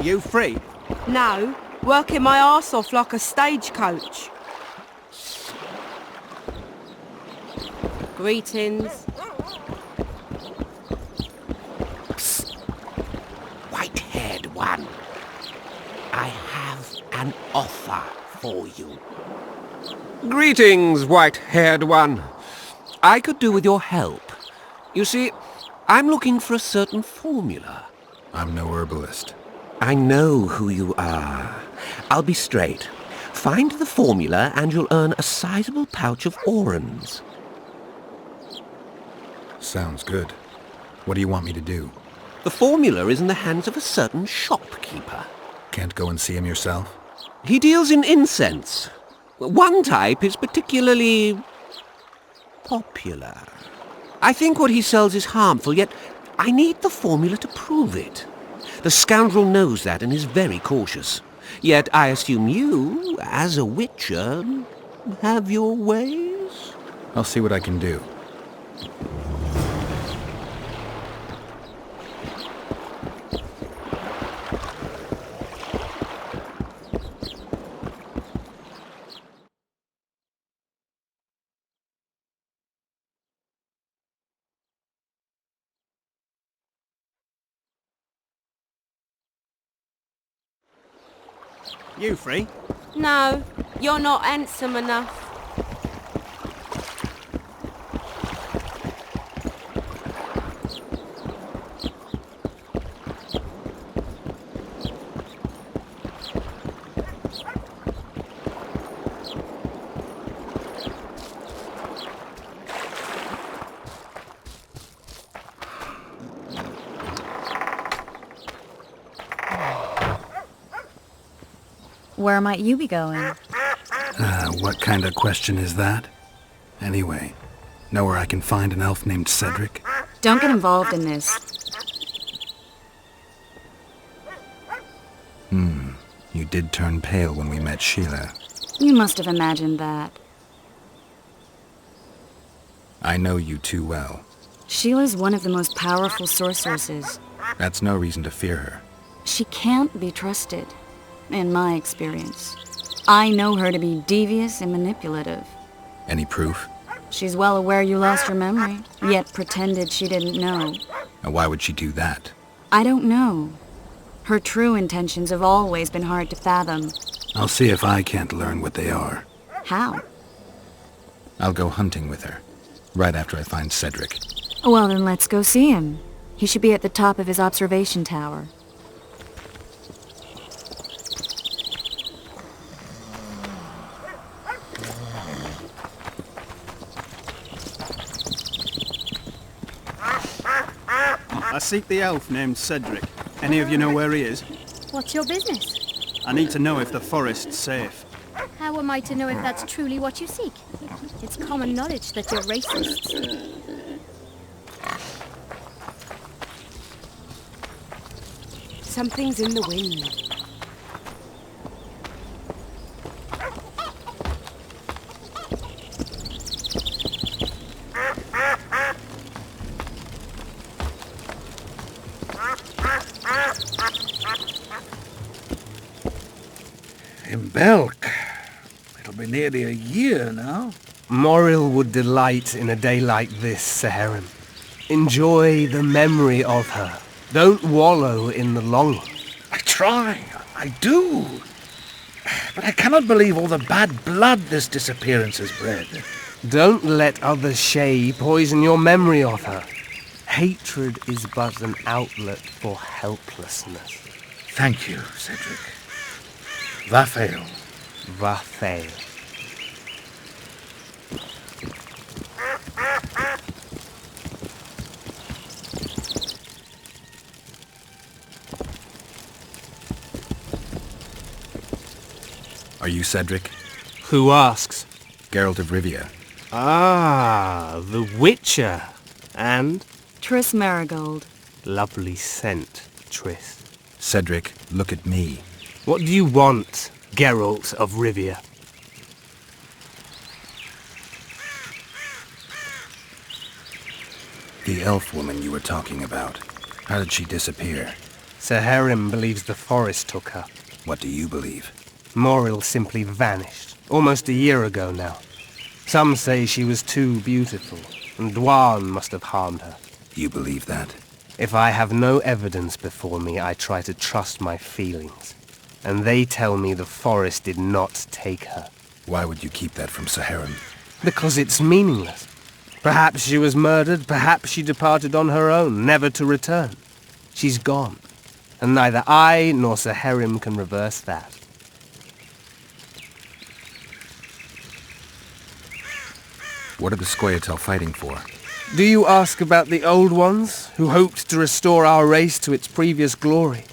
You free? No, working my arse off like a stagecoach. Greetings. Psst. White-haired one. I have an offer for you. Greetings, white-haired one. I could do with your help. You see, I'm looking for a certain formula. I'm no herbalist. I know who you are. I'll be straight. Find the formula and you'll earn a sizable pouch of orans. Sounds good. What do you want me to do? The formula is in the hands of a certain shopkeeper. Can't go and see him yourself? He deals in incense. One type is particularly popular. I think what he sells is harmful, yet I need the formula to prove it. The scoundrel knows that and is very cautious. Yet I assume you, as a witcher, have your ways? I'll see what I can do. You free? No, you're not handsome enough. Where might you be going? What kind of question is that? Anyway, know where I can find an elf named Cedric? Don't get involved in this. You did turn pale when we met Sheila. You must have imagined that. I know you too well. Sheila's one of the most powerful sorceresses. That's no reason to fear her. She can't be trusted, in my experience. I know her to be devious and manipulative. Any proof? She's well aware you lost your memory, yet pretended she didn't know. And why would she do that? I don't know. Her true intentions have always been hard to fathom. I'll see if I can't learn what they are. How? I'll go hunting with her, right after I find Cedric. Well, then let's go see him. He should be at the top of his observation tower. I seek the elf named Cedric. Any of you know where he is? What's your business? I need to know if the forest's safe. How am I to know if that's truly what you seek? It's common knowledge that you're racists. Something's in the wind. In Belk. It'll be nearly a year now. Morrill would delight in a day like this, Sir Heron. Enjoy the memory of her. Don't wallow in the longing. I try. I do. But I cannot believe all the bad blood this disappearance has bred. Don't let others' shay poison your memory of her. Hatred is but an outlet for helplessness. Thank you, Cedric. Vafael. Vafael. Are you Cedric? Who asks? Geralt of Rivia. Ah, the Witcher. And? Triss Marigold. Lovely scent, Triss. Cedric, look at me. What do you want, Geralt of Rivia? The elf woman you were talking about. How did she disappear? Seherim believes the forest took her. What do you believe? Moril simply vanished, almost a year ago now. Some say she was too beautiful, and Dwan must have harmed her. You believe that? If I have no evidence before me, I try to trust my feelings. And they tell me the forest did not take her. Why would you keep that from Seherim? Because it's meaningless. Perhaps she was murdered, perhaps she departed on her own, never to return. She's gone, and neither I nor Seherim can reverse that. What are the Scoia'tael fighting for? Do you ask about the old ones, who hoped to restore our race to its previous glory?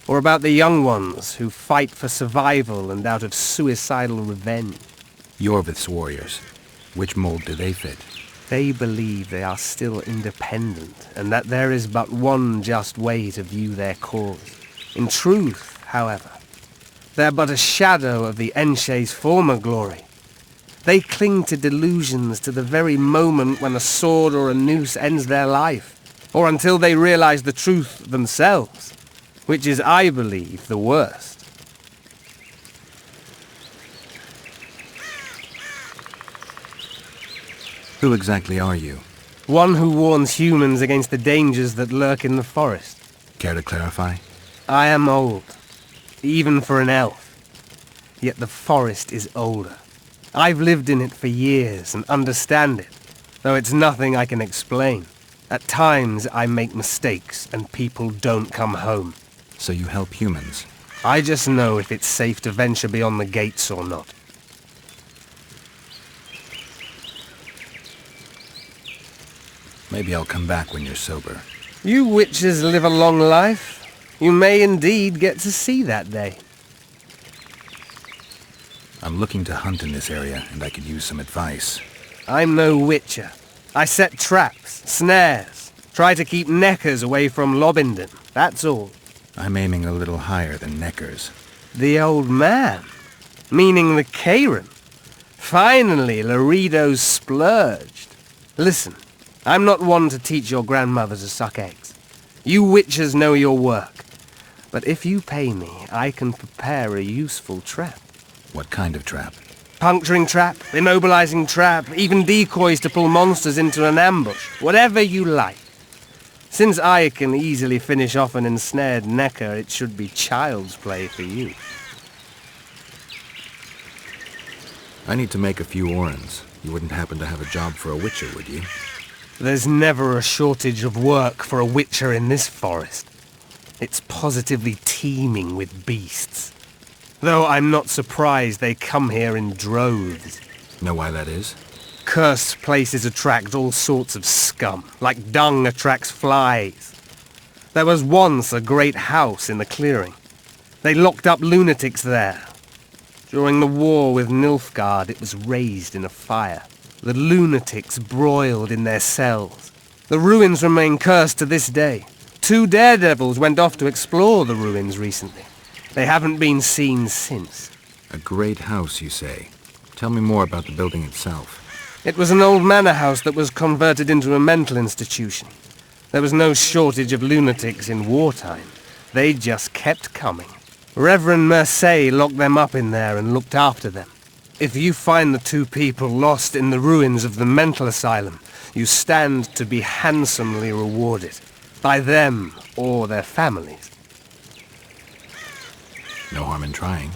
Or about the young ones, who fight for survival and out of suicidal revenge? Iorveth's warriors. Which mold do they fit? They believe they are still independent, and that there is but one just way to view their cause. In truth, however, they're but a shadow of the Enshe's former glory. They cling to delusions to the very moment when a sword or a noose ends their life, or until they realize the truth themselves, which is, I believe, the worst. Who exactly are you? One who warns humans against the dangers that lurk in the forest. Care to clarify? I am old, even for an elf. Yet the forest is older. I've lived in it for years and understand it, though it's nothing I can explain. At times I make mistakes and people don't come home. So you help humans? I just know if it's safe to venture beyond the gates or not. Maybe I'll come back when you're sober. You witches live a long life. You may indeed get to see that day. I'm looking to hunt in this area, and I could use some advice. I'm no witcher. I set traps, snares, try to keep neckers away from Lobinden, that's all. I'm aiming a little higher than neckers. The old man? Meaning the Kayran? Finally, Laredo's splurged. Listen, I'm not one to teach your grandmother to suck eggs. You witchers know your work. But if you pay me, I can prepare a useful trap. What kind of trap? Puncturing trap, immobilizing trap, even decoys to pull monsters into an ambush. Whatever you like. Since I can easily finish off an ensnared necker, it should be child's play for you. I need to make a few orens. You wouldn't happen to have a job for a witcher, would you? There's never a shortage of work for a witcher in this forest. It's positively teeming with beasts. Though I'm not surprised they come here in droves. Know why that is? Cursed places attract all sorts of scum, like dung attracts flies. There was once a great house in the clearing. They locked up lunatics there. During the war with Nilfgaard, it was raised in a fire. The lunatics broiled in their cells. The ruins remain cursed to this day. 2 daredevils went off to explore the ruins recently. They haven't been seen since. A great house, you say. Tell me more about the building itself. It was an old manor house that was converted into a mental institution. There was no shortage of lunatics in wartime. They just kept coming. Reverend Mercey locked them up in there and looked after them. If you find the 2 people lost in the ruins of the mental asylum, you stand to be handsomely rewarded. By them or their families. No harm in trying.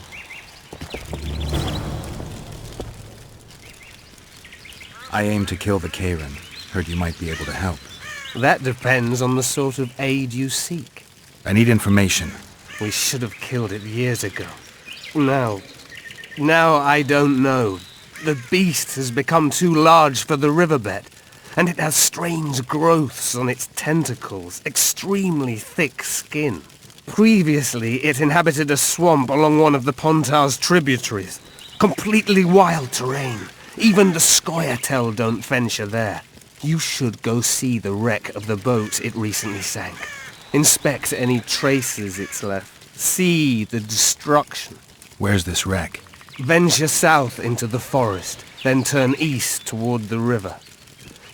I aim to kill the Kayran. Heard you might be able to help. That depends on the sort of aid you seek. I need information. We should have killed it years ago. Now I don't know. The beast has become too large for the riverbed, and it has strange growths on its tentacles, extremely thick skin. Previously, it inhabited a swamp along one of the Pontar's tributaries. Completely wild terrain. Even the Scoia'tael don't venture there. You should go see the wreck of the boat it recently sank. Inspect any traces it's left. See the destruction. Where's this wreck? Venture south into the forest, then turn east toward the river.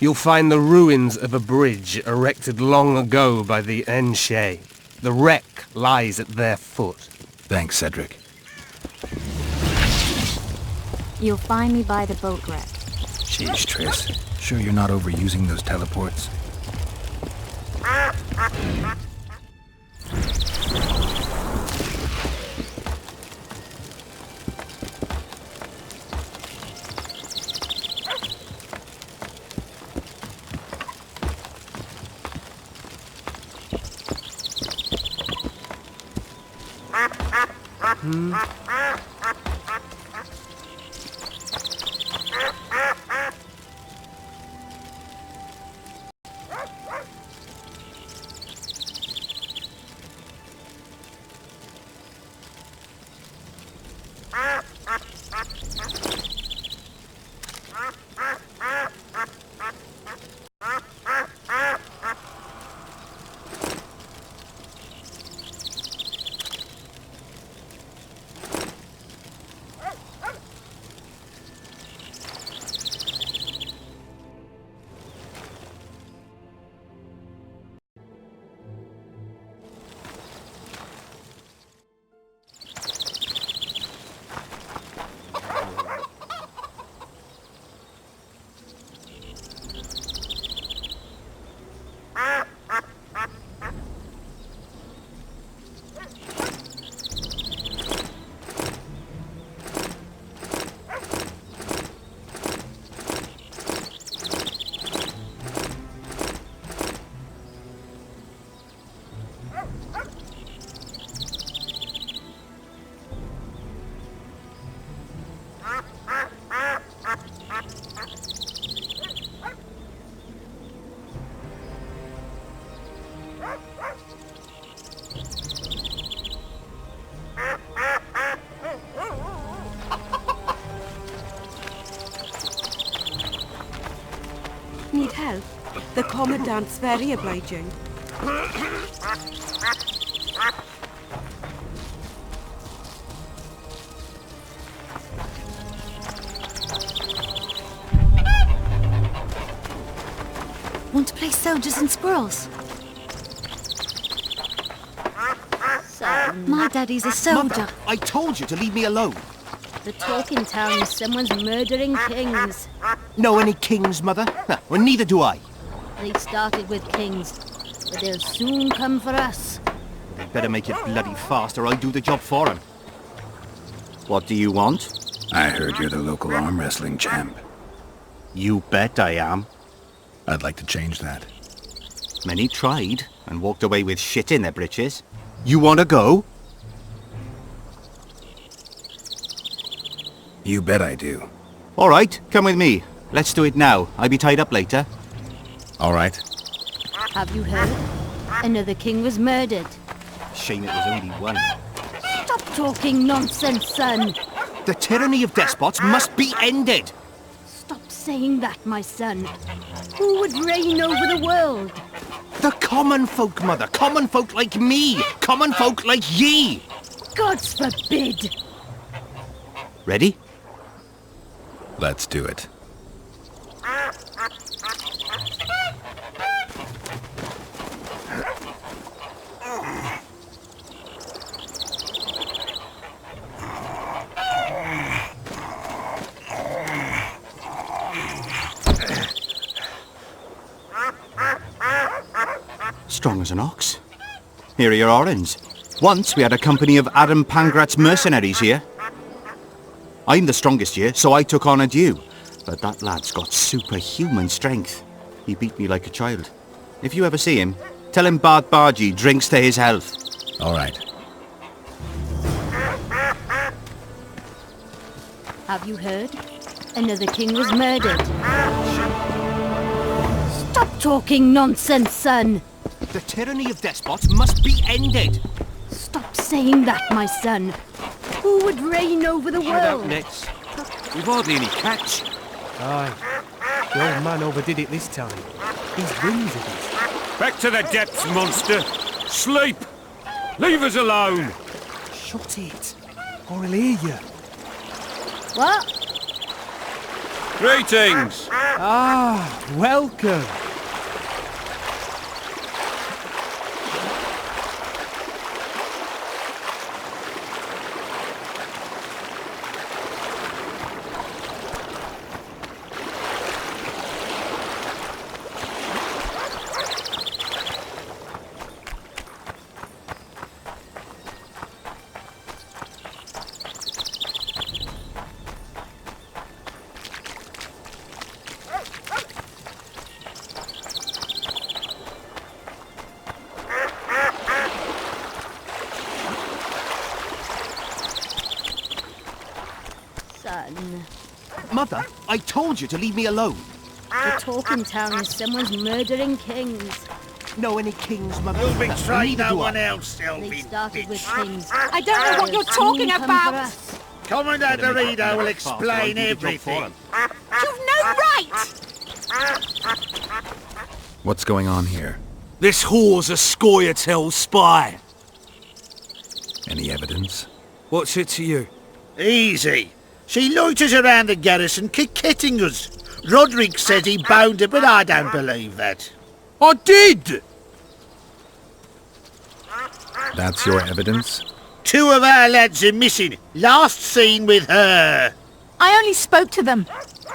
You'll find the ruins of a bridge erected long ago by the Enshe. The wreck lies at their foot. Thanks, Cedric. You'll find me by the boat wreck. Jeez, Triss. Sure you're not overusing those teleports? Need help? The Commandant's very obliging. Want to play soldiers and squirrels? My daddy's a soldier. I told you to leave me alone. The talk in town is someone's murdering kings. Know any kings, Mother? Well, neither do I. They started with kings, but they'll soon come for us. They better make it bloody fast or I'll do the job for them. What do you want? I heard you're the local arm wrestling champ. You bet I am. I'd like to change that. Many tried and walked away with shit in their britches. You want to go? You bet I do. All right, come with me. Let's do it now. I'll be tied up later. All right. Have you heard? Another king was murdered. Shame it was only one. Stop talking nonsense, son. The tyranny of despots must be ended. Stop saying that, my son. Who would reign over the world? The common folk, Mother. Common folk like me. Common folk like ye. Gods forbid. Ready? Let's do it. Strong as an ox. Here are your orens. Once we had a company of Adam Pangrat's mercenaries here. I'm the strongest here, so I took on a due. But that lad's got superhuman strength. He beat me like a child. If you ever see him, tell him Bard Bargy drinks to his health. All right. Have you heard? Another king was murdered. Stop talking nonsense, son. The tyranny of despots must be ended. Stop saying that, my son. Who would reign over the Shut up, world? Nets. We've hardly any catch. Aye. The old man overdid it this time. These wings of his. Back to the depths, monster! Sleep! Leave us alone! Shut it, or he'll hear you. What? Greetings! Ah, welcome. Mother, I told you to leave me alone. The talking town is someone's murdering kings. Know any kings, Mother? You'll betray Neither no do one I. else, They Elvin. started with kings. I don't know what you're talking Soon come for about. us. Commandant Dorito will explain everything. You've no right! What's going on here? This whore's a Scoia'tael spy. Any evidence? What's it to you? Easy. She loiters around the garrison, kick-kitting us. Roderick said he bound her, but I don't believe that. I did! That's your evidence? 2 of our lads are missing. Last seen with her. I only spoke to them.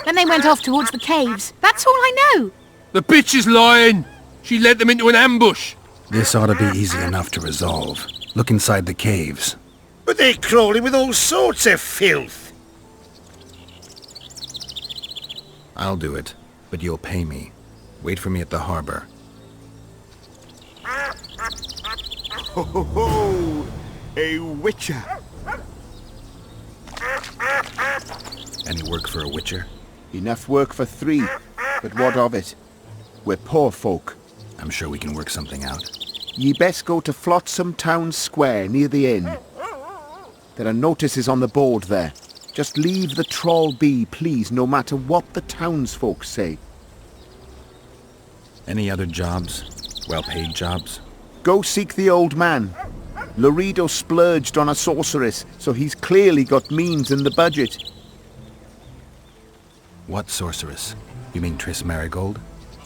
Then they went off towards the caves. That's all I know. The bitch is lying! She led them into an ambush. This ought to be easy enough to resolve. Look inside the caves. But they're crawling with all sorts of filth. I'll do it, but you'll pay me. Wait for me at the harbor. Ho ho ho! A witcher. Any work for a witcher? Enough work for 3, but what of it? We're poor folk. I'm sure we can work something out. Ye best go to Flotsam Town Square near the inn. There are notices on the board there. Just leave the trawl be, please, no matter what the townsfolk say. Any other jobs? Well-paid jobs? Go seek the old man. Laredo splurged on a sorceress, so he's clearly got means in the budget. What sorceress? You mean Triss Marigold?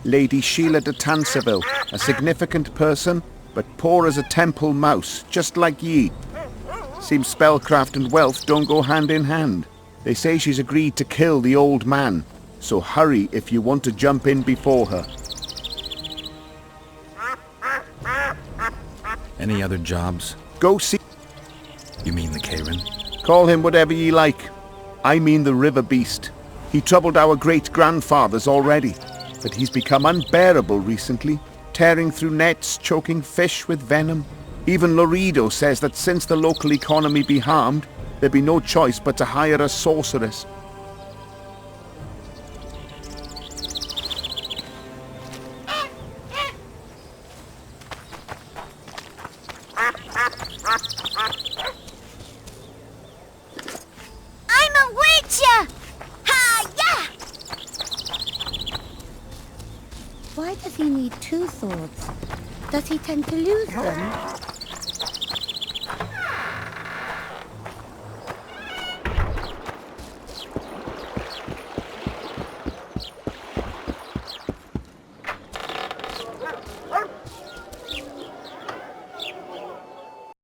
Lady Sheila de Tanserville, a significant person, but poor as a temple mouse, just like ye. Seems spellcraft and wealth don't go hand in hand. They say she's agreed to kill the old man, so hurry if you want to jump in before her. Any other jobs? Go see... You mean the Kayran? Call him whatever ye like. I mean the river beast. He troubled our great-grandfathers already, but he's become unbearable recently, tearing through nets, choking fish with venom. Even Laredo says that since the local economy be harmed, there'd be no choice but to hire a sorceress. I'm a witcher! Ha-ya! Why does he need 2 swords? Does he tend to lose them?